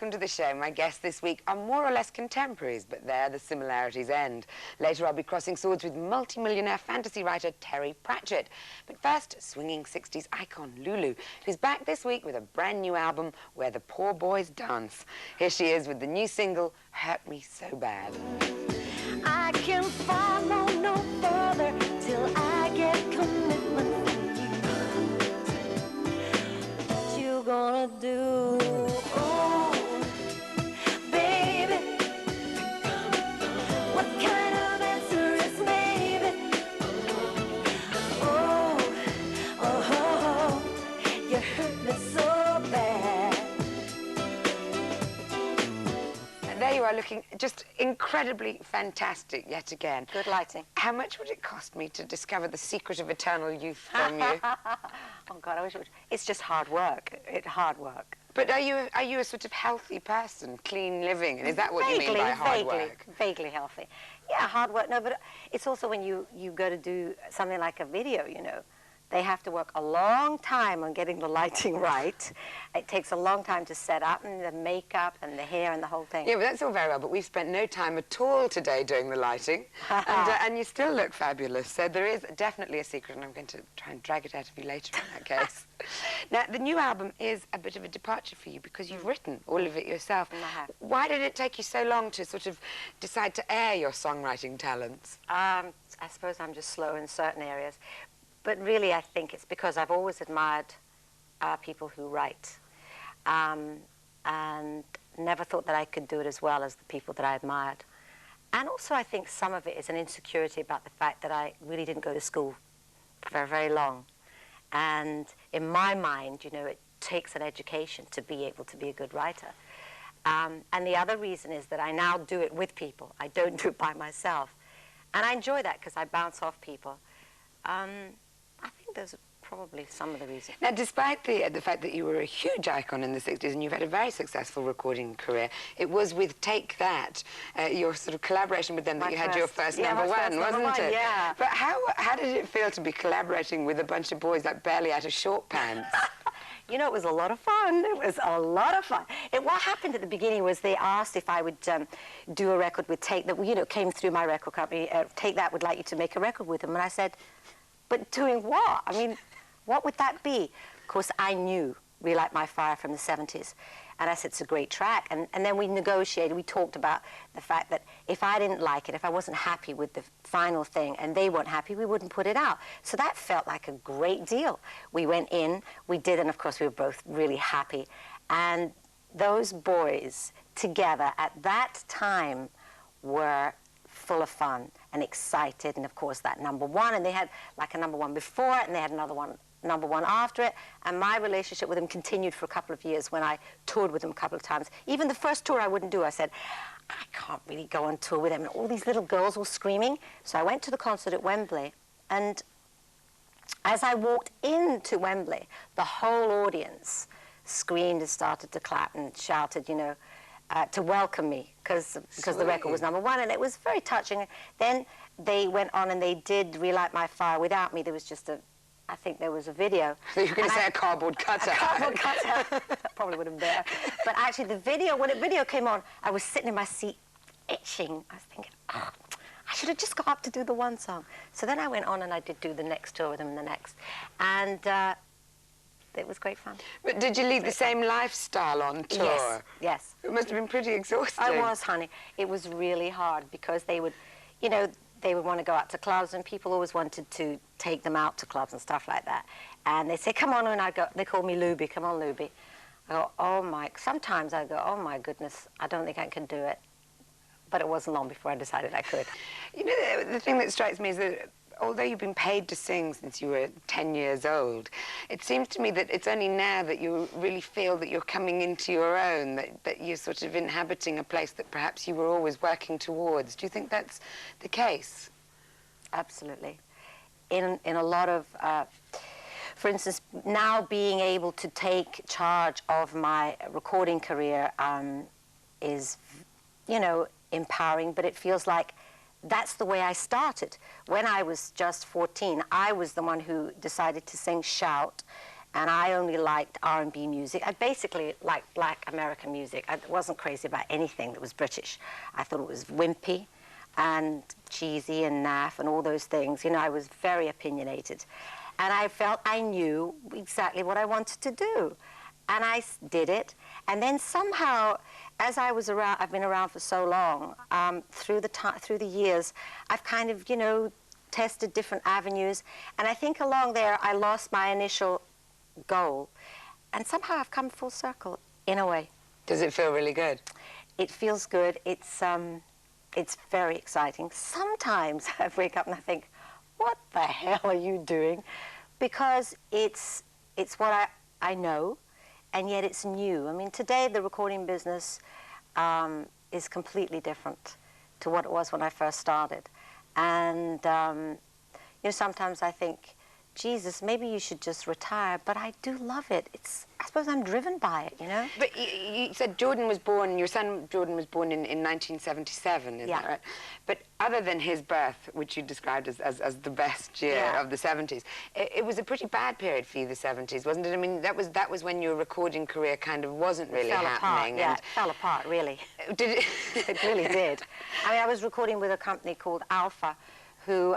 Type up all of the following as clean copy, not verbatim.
welcome to the show. My guests this week are more or less contemporaries, but there the similarities end. Later I'll be crossing swords with multi-millionaire fantasy writer Terry Pratchett. But first, swinging 60s icon Lulu, who's back this week with a brand new album, Where the Poor Boys Dance. Here she is with the new single, Hurt Me So Bad. I can follow no further till I get commitment from you. What you gonna do? Oh, baby. What kind of answer is maybe? Oh, oh, you hurt me so bad. And there you are, looking just incredibly fantastic yet again. Good lighting. How much would it cost me to discover the secret of eternal youth from you? Oh God, I wish it would. It's just hard work. It's hard work. But are you a sort of healthy person, clean living? And is that what you mean by hard work? Vaguely healthy. Yeah, hard work. No, but it's also when you go to do something like a video, you know, they have to work a long time on getting the lighting right. It takes a long time to set up, and the makeup and the hair and the whole thing. Yeah, but that's all very well, but we've spent no time at all today doing the lighting, and you still look fabulous. So there is definitely a secret, and I'm going to try and drag it out of you later in that case. Now, the new album is a bit of a departure for you because you've written all of it yourself. I have. Why did it take you so long to sort of decide to air your songwriting talents? I suppose I'm just slow in certain areas. But really, I think it's because I've always admired people who write, and never thought that I could do it as well as the people that I admired. And also, I think some of it is an insecurity about the fact that I really didn't go to school for very long. And in my mind, you know, it takes an education to be able to be a good writer. And the other reason is that I now do it with people. I don't do it by myself. And I enjoy that because I bounce off people. I think those are probably some of the reasons. Now, despite the fact that you were a huge icon in the 60s and you've had a very successful recording career, it was with Take That, your sort of collaboration with them, that you had your first number one, wasn't it? Yeah. But how did it feel to be collaborating with a bunch of boys like barely out of short pants? You know, it was a lot of fun. It was a lot of fun. What happened at the beginning was they asked if I would do a record with Take That, you know, came through my record company, Take That would like you to make a record with them. And I said, but doing what? I mean, what would that be? Of course, I knew Relight My Fire from the 70s. And I said, it's a great track. And then we negotiated. We talked about the fact that if I didn't like it, if I wasn't happy with the final thing and they weren't happy, we wouldn't put it out. So that felt like a great deal. We went in, we did, and of course we were both really happy. And those boys together at that time were full of fun and excited, and of course that number one, and they had like a number one before it, and they had another one, number one after it, and my relationship with them continued for a couple of years when I toured with them a couple of times. Even the first tour I wouldn't do. I said, I can't really go on tour with them, and all these little girls were screaming. So I went to the concert at Wembley, and as I walked into Wembley, the whole audience screamed and started to clap and shouted, you know, to welcome me, because the record was number one, and it was very touching. Then they went on and they did Relight My Fire without me. There was just I think there was a video. You were going to say a cardboard cutout. A cardboard cutout. Probably would have been there. But actually the video, when the video came on, I was sitting in my seat itching. I was thinking, oh, I should have just got up to do the one song. So then I went on and I did do the next tour with them and the next. And it was great fun. But did you lead the same lifestyle on tour? Yes, yes. It must have been pretty exhausting. I was, honey. It was really hard because they would, you know, they would want to go out to clubs, and people always wanted to take them out to clubs and stuff like that. And they say, come on, and they call me Luby, come on, Luby. I go, oh my, sometimes I go, oh my goodness, I don't think I can do it. But it wasn't long before I decided I could. You know, the thing that strikes me is that although you've been paid to sing since you were 10 years old, it seems to me that it's only now that you really feel that you're coming into your own, that you're sort of inhabiting a place that perhaps you were always working towards. Do you think that's the case? Absolutely. In a lot of, for instance, now being able to take charge of my recording career is, you know, empowering, but it feels like that's the way I started. When I was just 14, I was the one who decided to sing Shout, and I only liked R&B music. I basically liked black American music. I wasn't crazy about anything that was British. I thought it was wimpy and cheesy and naff and all those things. You know, I was very opinionated. And I felt I knew exactly what I wanted to do. And I did it. And then somehow, as I was around, I've been around for so long, through the years, I've kind of, you know, tested different avenues. And I think along there, I lost my initial goal. And somehow I've come full circle, in a way. Does it feel really good? It feels good. It's very exciting. Sometimes I wake up and I think, what the hell are you doing? Because it's what I know, and yet it's new. I mean, today the recording business is completely different to what it was when I first started. And, you know, sometimes I think, Jesus, maybe you should just retire, but I do love it. I suppose I'm driven by it, you know? But you said Jordan was born, your son Jordan was born in 1977, is that right? But other than his birth, which you described as the best year of the 70s, it was a pretty bad period for you, the 70s, wasn't it? I mean, that was when your recording career kind of wasn't really happening. Yeah, it fell apart, really. Did it? It really did. I mean, I was recording with a company called Alpha, who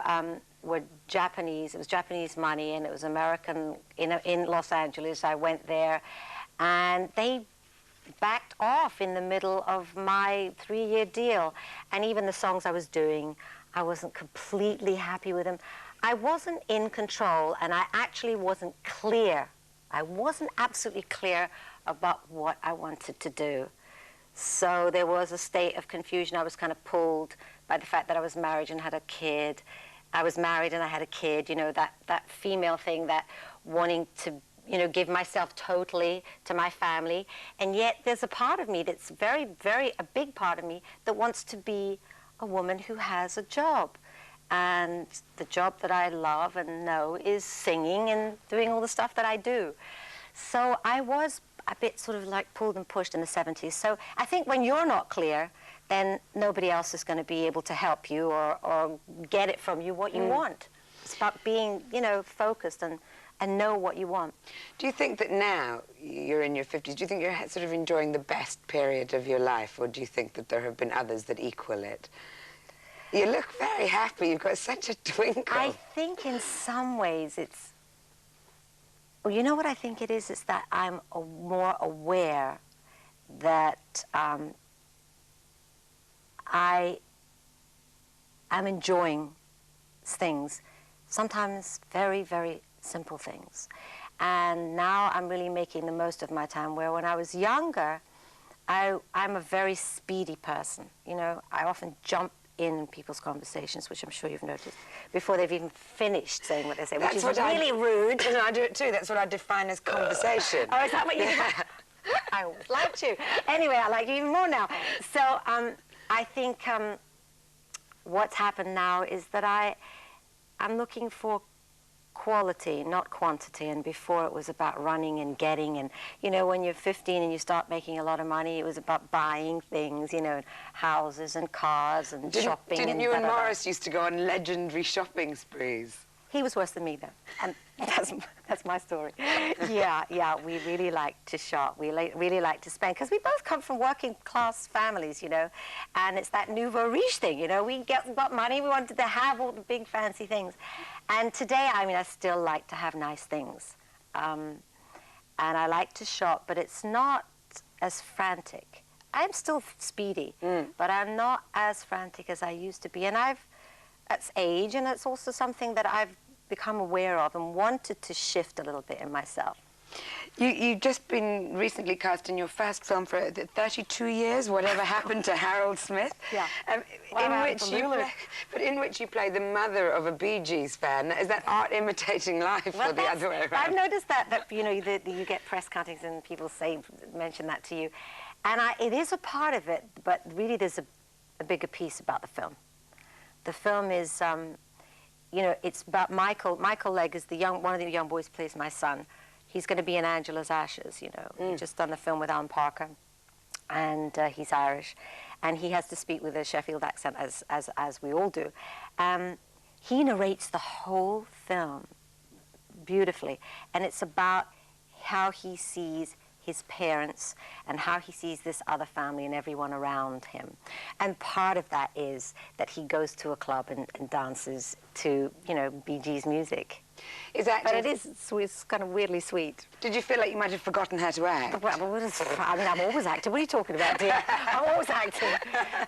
were Japanese. It was Japanese money, and it was American in Los Angeles. I went there, and they backed off in the middle of my 3-year deal. And even the songs I was doing, I wasn't completely happy with them. I wasn't in control, and I actually wasn't clear. I wasn't absolutely clear about what I wanted to do. So there was a state of confusion. I was kind of pulled by the fact that I was married and had a kid. I was married and I had a kid, you know, that female thing, that wanting to, you know, give myself totally to my family. And yet there's a part of me that's a big part of me that wants to be a woman who has a job. And the job that I love and know is singing and doing all the stuff that I do. So I was a bit sort of like pulled and pushed in the 70s. So I think when you're not clear, then nobody else is going to be able to help you or get it from you what you want. It's about being, you know, focused and know what you want. Do you think that now you're in your 50s, do you think you're sort of enjoying the best period of your life, or do you think that there have been others that equal it? You look very happy. You've got such a twinkle. I think in some ways it's... Well, you know what I think it is? It's that I'm more aware that I'm enjoying things, sometimes very, very simple things. And now I'm really making the most of my time, where when I was younger, I'm a very speedy person. You know, I often jump in people's conversations, which I'm sure you've noticed, before they've even finished saying what they say, which is really rude. And I do it too. That's what I define as conversation. Oh, is that what you do? I always liked you. Anyway, I like you even more now. So I think what's happened now is that I'm looking for quality, not quantity. And before it was about running and getting, and you know, when you're 15 and you start making a lot of money, it was about buying things, you know, houses and cars and shopping. Didn't you and Morris used to go on legendary shopping sprees? He was worse than me, though, and that's my story. Yeah, we really like to shop. We really like to spend, because we both come from working class families, you know, and it's that nouveau riche thing, you know. We got money, we wanted to have all the big fancy things. And today, I mean, I still like to have nice things. And I like to shop, but it's not as frantic. I'm still speedy, but I'm not as frantic as I used to be. And that's age, and it's also something that I've become aware of and wanted to shift a little bit in myself. You've just been recently cast in your first film for 32 years, Whatever Happened to Harold Smith. Yeah. In which you play the mother of a Bee Gees fan. Is that art imitating life, or the other way around? I've noticed that you know, you get press cuttings and people mention that to you. And it is a part of it, but really there's a bigger piece about the film. The film is, you know, it's about Michael. Michael Legg is one of the young boys who plays my son. He's going to be in Angela's Ashes, you know. He's just done the film with Alan Parker, and he's Irish. And he has to speak with a Sheffield accent, as we all do. He narrates the whole film beautifully. And it's about how he sees his parents and how he sees this other family and everyone around him. And part of that is that he goes to a club and dances to, you know, Bee Gees music. Is that? But it is sweet, it's kind of weirdly sweet. Did you feel like you might have forgotten how to act? Well, I mean, I'm always acting. What are you talking about, dear? I'm always acting.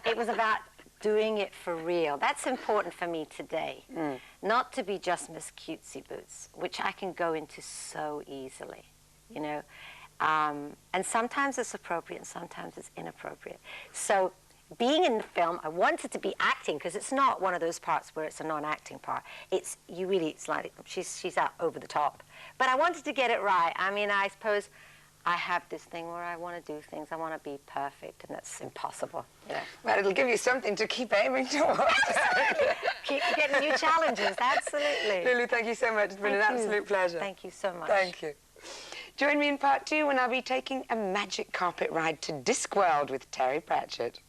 It was about doing it for real. That's important for me today. Not to be just Miss Cutesy Boots, which I can go into so easily, you know. And sometimes it's appropriate and sometimes it's inappropriate. So being in the film, I wanted to be acting because it's not one of those parts where it's a non-acting part. It's like she's out over the top. But I wanted to get it right. I mean, I suppose I have this thing where I want to do things. I want to be perfect, and that's impossible. Yeah. Well, it'll give you something to keep aiming towards. Keep getting new challenges, absolutely. Lulu, thank you so much. It's been an absolute pleasure. Thank you so much. Thank you. Join me in part 2 when I'll be taking a magic carpet ride to Discworld with Terry Pratchett.